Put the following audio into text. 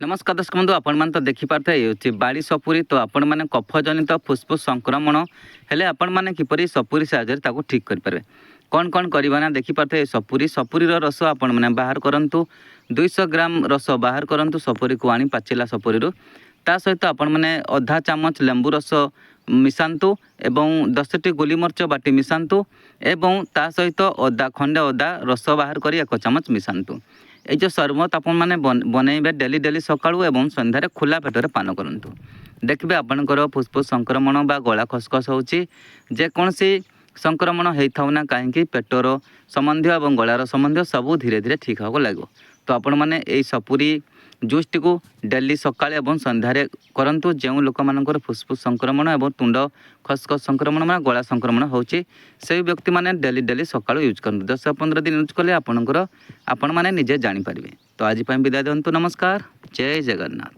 नमस्कार दर्शक बंधु आपण तो देखिपारे ये बाड़ी सपुरी तो आपण मैंने कफ जनित फुस्फुस संक्रमण हेले आपण मैंने किपरि सपुरी साहाय्य ठीक करें कौन कौन करवा ना देखिपारे सपुरी सपुरीर रस आपण मैंने बाहर करूँ 200 ग्राम रस बाहर करूँ सपुरी को आनी पाचिला सपुरी ता सहित आपण मैंने अधा चामच लेंबू रस मिसातु एवं 10टी गोलीमर्च बाटी मिसातु एवं ता सहित अदा खंडे अदा रस बाहर कर 1 चामच मिसातु ये जो सरबत आप बनइबे डेली डेली सकाळू एवं संध्यारे खुला पेटर पान करूँ देखिए आपणकर फुस्फुस संक्रमण बा गला खसखस होची जेकोसी संक्रमण होता ना कहीं पेटर संबंधी और गलार संबंधी सबू धीरे धीरे ठीक होगा लगे तो आपण मैंने यही सपुरी जूस टी डेली सकाळे एवं संध्यारे करंतु जो लोक मानकर फुस्फुस संक्रमण और तुंड खसखस संक्रमण मान गला संक्रमण होची से व्यक्ति माने डेली डेली सकाळू यूज करते 10-15 दिन यूज कले आपण मैंने निजे जानीपारे। तो आज विदाय दिंतु नमस्कार जय जगन्नाथ।